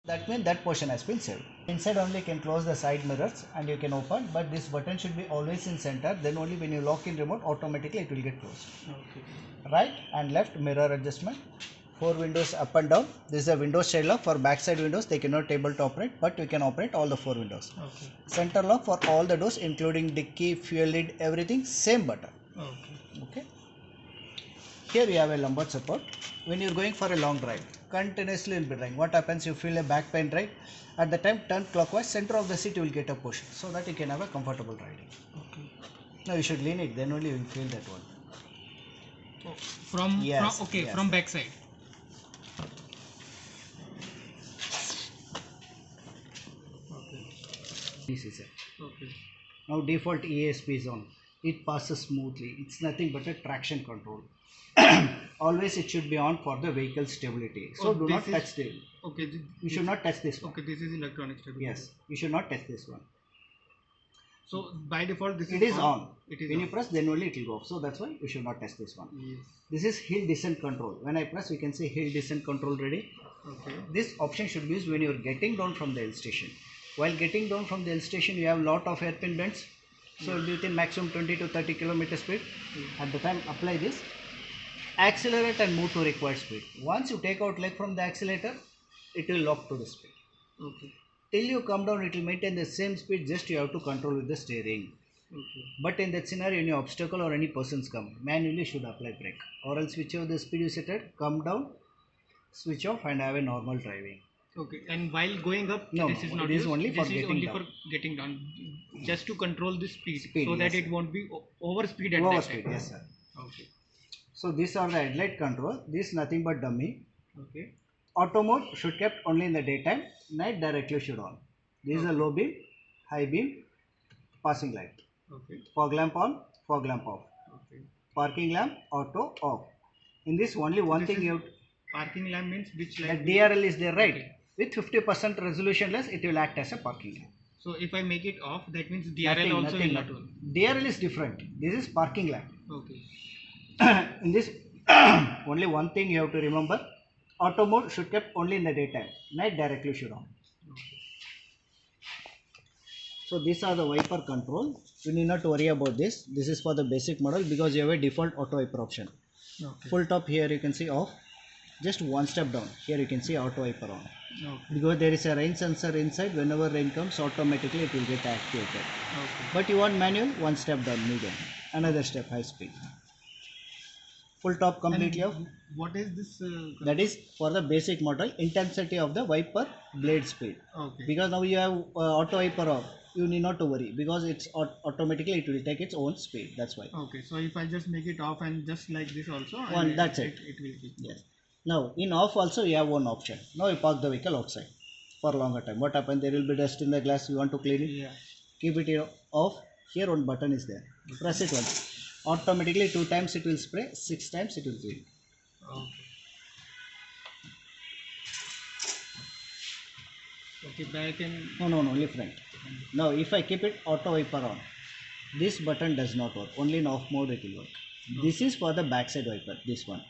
That means that portion has been saved. Inside only you can close the side mirrors and you can open, but this button should be always in center. Then only when you lock in remote, automatically it will get closed. Okay. Right and left mirror adjustment. 4 windows up and down. This is a Windows child lock. For backside windows they cannot able to operate, but you can operate all the 4 windows. Okay. Center lock for all the doors including dicky, fuel lid, everything same button. Okay. Here we have a lumbar support. When you are going for a long drive, continuously will be drying. What happens, you feel a back pain, right? At the time turn clockwise, center of the seat you will get a push so that you can have a comfortable riding. Okay. Now you should lean it, then only you will feel that one. Oh, from Yes, okay, yes. from back side. Okay. This is it. Okay. Now default ESP is on. It passes smoothly. It's nothing but a traction control. Always it should be on for the vehicle stability. So do not touch this. Okay. You should not touch this one. Okay, this is electronic stability. Yes, you should not touch this one. So by default this It is on. It is when on. you press, then only it will go off. So that's why you should not touch this one. Yes. This is hill descent control. When I press, you can see hill descent control ready. Okay. This option should be used when you are getting down from the hill station. While getting down from the hill station, you have lot of hairpin bends. So within maximum 20 to 30 km speed. At the time, apply this. Accelerate and move to required speed. Once you take out leg from the accelerator, it will lock to the speed. Okay. Till you come down, it will maintain the same speed. Just you have to control with the steering. Okay. But in that scenario, any obstacle or any persons come, manually should apply brake, or else whichever the speed you set it, come down, switch off and have a normal driving. Okay. And while going up, No, this is not it is used. only for This is getting only down. for getting down, just to control the speed, Speed, so that yes, it won't be over speed at Over that speed, time. yes sir. Okay. So these are the headlight control. This nothing but dummy. Okay. Auto mode should kept only in the daytime. Night directly should on. This is a low beam, high beam, passing light. Okay. Fog lamp on, fog lamp off. Okay. Parking lamp auto off. In this only one This thing is you have. Parking lamp means which The light? DRL is there, right? Okay. With 50% resolution less, it will act as a parking lamp. So if I make it off, that means DRL also will not on. DRL is different. This is parking lamp. Okay. In this, only one thing you have to remember. Auto mode should kept only in the daytime. Night directly should on. So these are the wiper control. You need not worry about this. This is for the basic model because you have a default auto wiper option. Okay. Full top here you can see off. Just one step down. Here you can see auto wiper on. Okay. Because there is a rain sensor inside. Whenever rain comes, automatically it will get activated. Okay. But you want manual, one step down, medium. Another step, high speed. Full top completely off. What is this? That is for the basic model, intensity of the wiper blade speed. Okay. Because now you have auto wiper off, you need not to worry because it's automatically it will take its own speed. That's why. Okay. So if I just make it off and just like this also, One, that's it. It will be. Yes. Now in off also you have one option. Now you park the vehicle outside for longer time. What happens? There will be dust in the glass. You want to clean it. Yeah. Keep it here off. Here one button is there. Press it once. Automatically 2 times it will spray. 6 times it will clean. Okay. Okay. Back and No, only front. Now if I keep it auto wiper on, this button does not work. Only in off mode it will work. This is for the backside wiper. This one.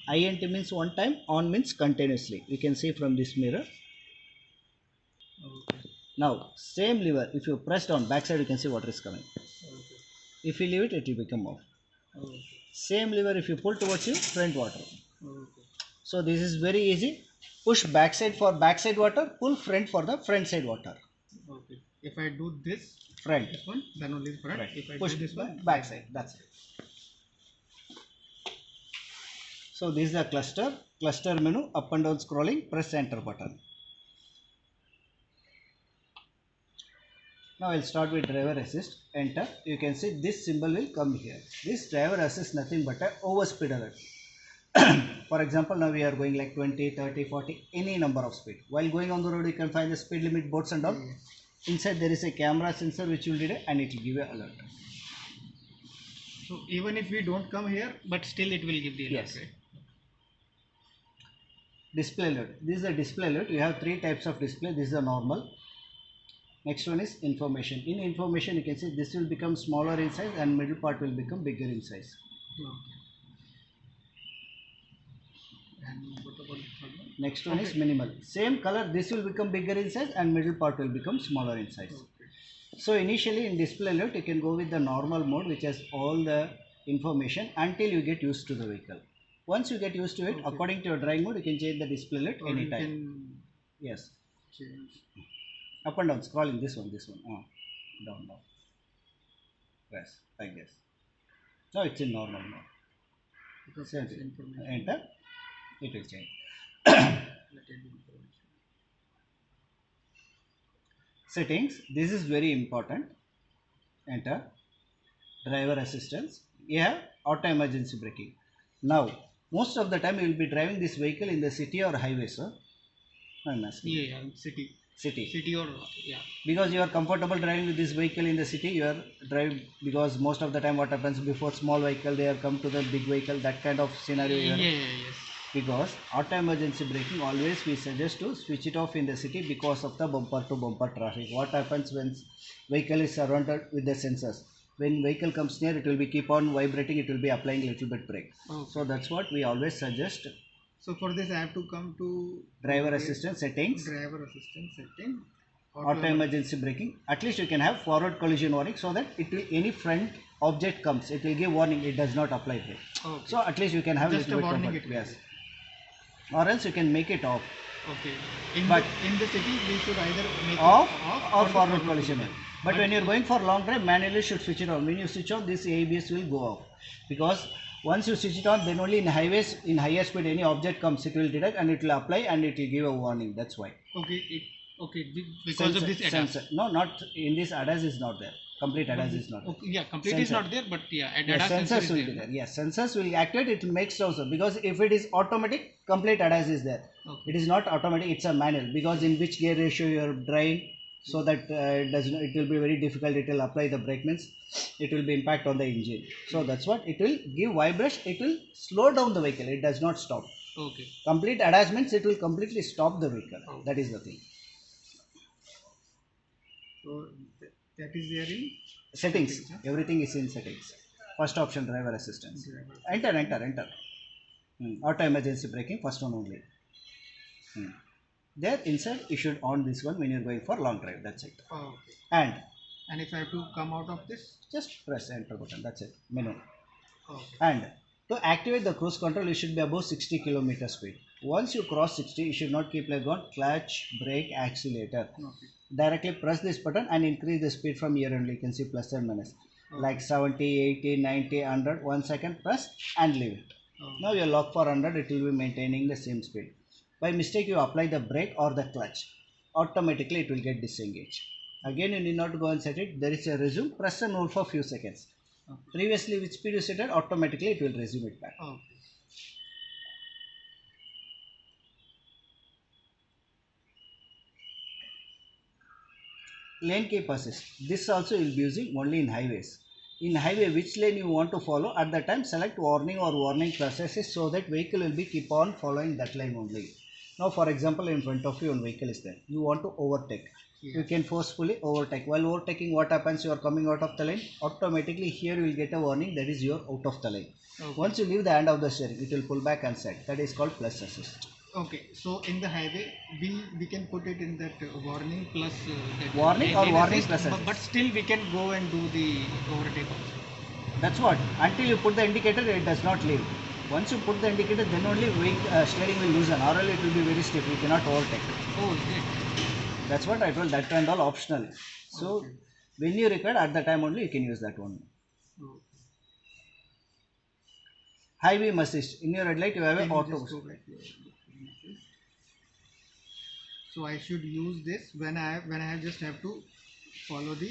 INT means one time, on means continuously. You can see from this mirror. Okay. Now same lever. If you press down backside, you can see water is coming. Okay. If you leave it, it will become off. Okay. Same lever. If you pull towards you, front water. Okay. So this is very easy. Push backside for backside water. Pull front for the front side water. Okay. If I do this Front. one, then only the front. Right. If I Push do this one, backside. That's it. So this is the cluster menu, up and down scrolling, press enter button. Now I'll start with driver assist, enter. You can see this symbol will come here. This driver assist nothing but a overspeed alert. For example, now we are going like 20, 30, 40, any number of speed. While going on the road, you can find the speed limit boards and all. Inside there is a camera sensor which will detect and it will give you alert. So even if we don't come here, but still it will give the alert, Yes. right? Display alert. This is a display alert. You have 3 types of display. This is a normal. Next one is information. In information, you can see this will become smaller in size and middle part will become bigger in size. Okay. And what about the third one? Next one is Okay. minimal. Same color, this will become bigger in size and middle part will become smaller in size. So initially in display layout you can go with the normal mode which has all the information until you get used to the vehicle. Once you get used to it, Okay. according to your drawing mode, you can change the display layout Or you anytime. can Yes. change. Up and down, scrolling this one. Down. Press like this. Now it's in normal mode. Because Same it's thing. information. Enter, it will change. Related information. Settings, this is very important. Enter, driver assistance. You have auto emergency braking. Now, most of the time you will be driving this vehicle in the city or highway, sir. I'm asking. Yeah, city. City. City or yeah. Because you are comfortable driving with this vehicle in the city, you are drive because most of the time what happens before small vehicle they are come to the big vehicle, that kind of scenario you are. Yes. Because auto emergency braking always we suggest to switch it off in the city because of the bumper to bumper traffic. What happens when vehicle is surrounded with the sensors? When vehicle comes near, it will be keep on vibrating, it will be applying little bit brake. Okay. So that's what we always suggest. So for this I have to come to Driver assistance settings, driver assistance setting, auto emergency braking. At least you can have forward collision warning so that it will any front object comes, it will give warning, it does not apply brake. Okay. So at least you can have Just little a bit warning comfort. it will Yes. Or else you can make it off. Okay. But- In the city we should either make Off it off or the forward collision. But when you're it- going for long drive, manually should switch it on. When you switch on, this ABS will go off. Because once you switch it on, then only in highways, in higher speed, any object comes, it will detect and it will apply and it will give a warning. That's why. Okay. Because of this ADAS. Sensor. No, not in this ADAS is not there. Complete ADAS is not there. Okay, yeah, complete is Sensor. not there, but yeah, Yes, ADAS sensor sensors is will there. be there. Yes, sensors will activate. It makes also because if it is automatic, complete ADAS is there. Okay. It is not automatic. It's a manual because in which gear ratio you are driving, so that it does not, it will be very difficult. It will apply the brake means it will be impact on the engine. So that's what it will give vibration. It will slow down the vehicle. It does not stop. Okay. Complete ADAS means it will completely stop the vehicle. Okay. That is the thing. So that is there in Settings. Settings, huh? Everything is in settings. First option, driver assistance. driver. Enter. Auto emergency braking, first one only. There inside you should on this one when you're going for long drive. That's it. Okay. And And if I have to come out of this, just press enter button. That's it. Menu. okay. And to activate the cruise control, you should be above 60 km speed. Once you cross 60, you should not keep leg on clutch, brake, accelerator. Okay. Directly press this button and increase the speed from here only. You can see plus and minus. Like 70, 80, 90, 100. 1 second press and leave it. Okay. Now you lock for 100, it will be maintaining the same speed. By mistake you apply the brake or the clutch, automatically it will get disengaged. Again you need not to go and set it. There is a resume, press and hold for few seconds. Okay. Previously which speed you set it, automatically it will resume it back. Okay. Lane keep assist. This also you will be using only in highways. In highway, which lane you want to follow, at that time select warning or warning plus assist so that vehicle will be keep on following that lane only. Now for example, in front of you one vehicle is there. You want to overtake. Yeah. You can forcefully overtake. While overtaking, what happens? You are coming out of the lane. Automatically here you will get a warning that is you are out of the lane. Okay. Once you leave the hand of the steering, it will pull back and set. That is called plus assist. Okay, so in the highway, we can put it in that warning plus that Warning or lane warning assist, plus but assist. still we can go and do the overtake also. That's what. Until you put the indicator, it does not leave. Once you put the indicator, then only steering will loosen, or else it will be very stiff. You cannot overtake. Oh, is it? That's what I told. That and all optional. So Okay. when you record at the time only, you can use that one. Okay. High beam assist. In your red light, you have Can a you auto. just go back here? So I should use this when I just have to follow the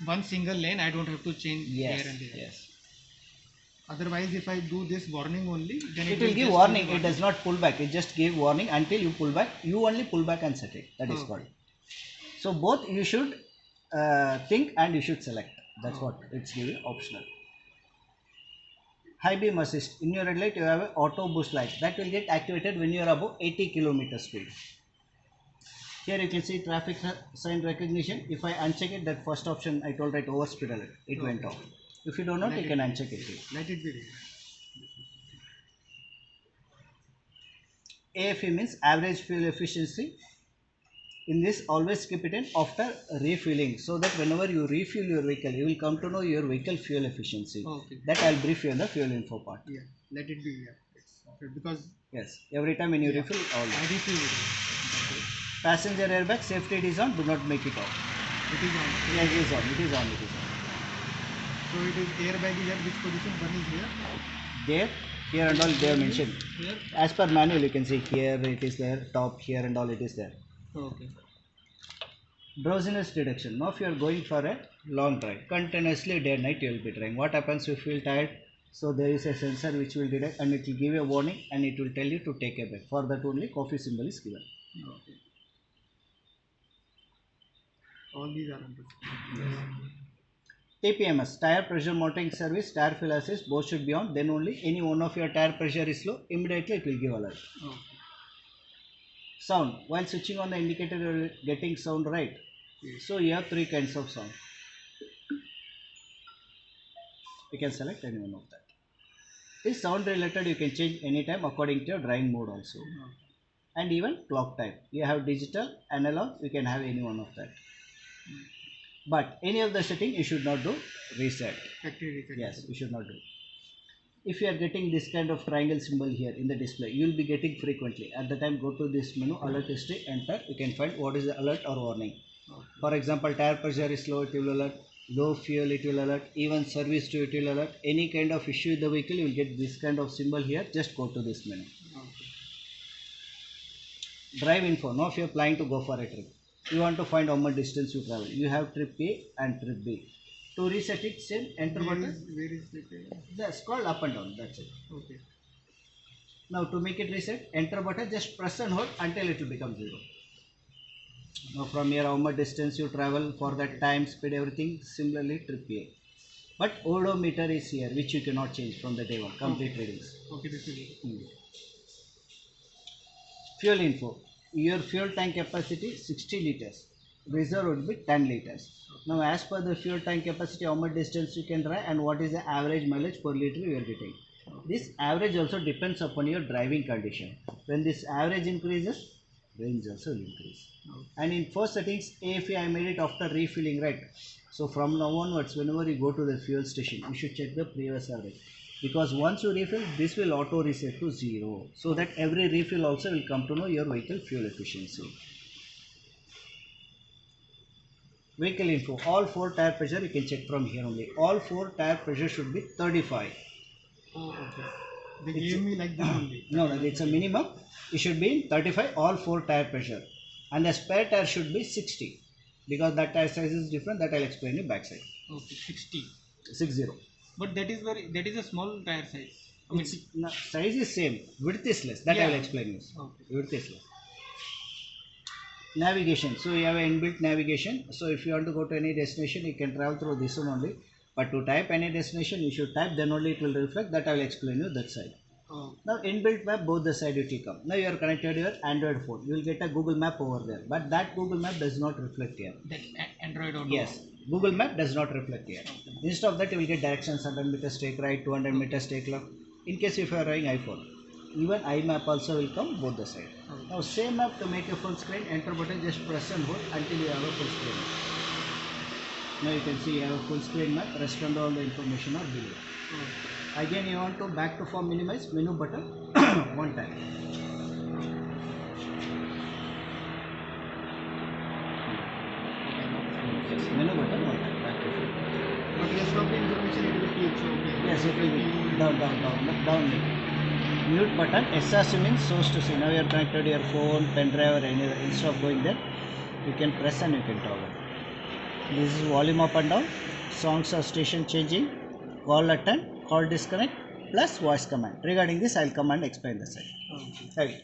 one single lane. I don't have to change Yes. here and there. Yes. Otherwise, if I do this warning only, then It will give just warning. It does not pull back. It just give warning until you pull back. You only pull back and set it. That is Okay. called. So both you should think and you should select. That's what it's giving optional. High beam assist. In your red light, you have an auto boost light that will get activated when you are above 80 km speed. Here you can see traffic sign recognition. If I uncheck it, that first option I told right over speed alert, it went off. If you don't know, you can uncheck it. Let it be there. AFE means average fuel efficiency. In this, always keep it in after refueling, so that whenever you refuel your vehicle, you will come to know your vehicle fuel efficiency. Okay. That I'll brief you in the fuel info part. Yeah. Let it be here. Because Yes, every time when you refill, I all. refill it. Passenger airbag, safety it is on. Do not make it off. It is on. Yes, it is on. It is on. It is on. So it is airbag is at which position? One is here. There, here and all they are mentioned. Here. As per manual, you can see here it is there, top here and all it is there. Okay. Drowsiness detection. Now if you are going for a long drive, continuously day and night you will be driving. What happens if you feel tired? So there is a sensor which will detect and it will give a warning and it will tell you to take a break. For that only coffee symbol is given. Okay. All these are understood. TPMS, tire pressure monitoring service, tire fill assist, both should be on. Then only any one of your tire pressure is low, immediately it will give alert. Okay. Sound. While switching on the indicator, you are getting sound, right? Yes. So you have three kinds of sound. You can select any one of that. This sound related you can change anytime according to your driving mode also. Okay. And even clock type. You have digital, analog, you can have any one of that. But any of the setting you should not do reset. Factory reset. Yes, you should not do. If you are getting this kind of triangle symbol here in the display, you will be getting frequently. At the time, go to this menu, alert history, enter. You can find what is the alert or warning. Okay. For example, tire pressure is low, it will alert. Low fuel, it will alert. Even service to it will alert. Any kind of issue with the vehicle, you will get this kind of symbol here. Just go to this menu. Okay. Drive info. Now if you are planning to go for a trip, you want to find how much distance you travel. You have trip A and trip B. To reset it, same enter button. Where is it? Just scroll up and down. That's it. Okay. Now to make it reset, enter button. Just press and hold until it will become 0. Now from here, how much distance you travel for that time, speed, everything. Similarly, trip A. But odometer is here, which you cannot change from the day one. Complete readings. Okay, this is it. Fuel info. Your fuel tank capacity 60 liters. Reserve would be 10 liters. Now as per the fuel tank capacity, how much distance you can drive and what is the average mileage per liter you are getting. This average also depends upon your driving condition. When this average increases, range also will increase. And in first settings, AFE I made it after refilling, right? So from now onwards, whenever you go to the fuel station, you should check the previous average. Because once you refill, this will auto reset to 0. So that every refill also will come to know your vehicle fuel efficiency. Vehicle info. All 4 tire pressure you can check from here only. All 4 tire pressure should be 35. Oh, okay. They gave me like this only. No, it's a minimum. It should be in 35 all 4 tire pressure. And the spare tire should be 60. Because that tire size is different. That I'll explain you backside. Okay, 60. 60. But that is a small tire size. I mean, Size is same. Width is less. That I will explain you. Okay. Width is less. Navigation. So you have an inbuilt navigation. So if you want to go to any destination, you can travel through this one only. But to type any destination, you should type, then only it will reflect. That I will explain you that side. Oh. Now inbuilt map, both the side it will come. Now you are connected to your Android phone. You will get a Google map over there. But that Google map does not reflect here. That Android or Yes. Google map does not reflect here. Instead of that, you will get directions 100 meters take right, 200 meters take left. In case if you are running iPhone, even iMap also will come both the side. Okay. Now same map, to make a full screen, enter button, just press and hold until you have a full screen. Now you can see you have a full screen map. Rest and all the information are below. Okay. Again you want to back to form minimize, menu button one time. Menu button one time. Back to form. But rest of the information it will keep. So okay. Yes, it will be down. Mute button. SRC means source to scene. Now you are connected to your phone, pen drive or any. Instead of going there, you can press and you can toggle. This is volume up and down. Songs or station changing. Call attend, call disconnect, plus voice command. Regarding this, I will come and explain the side. Okay. Right.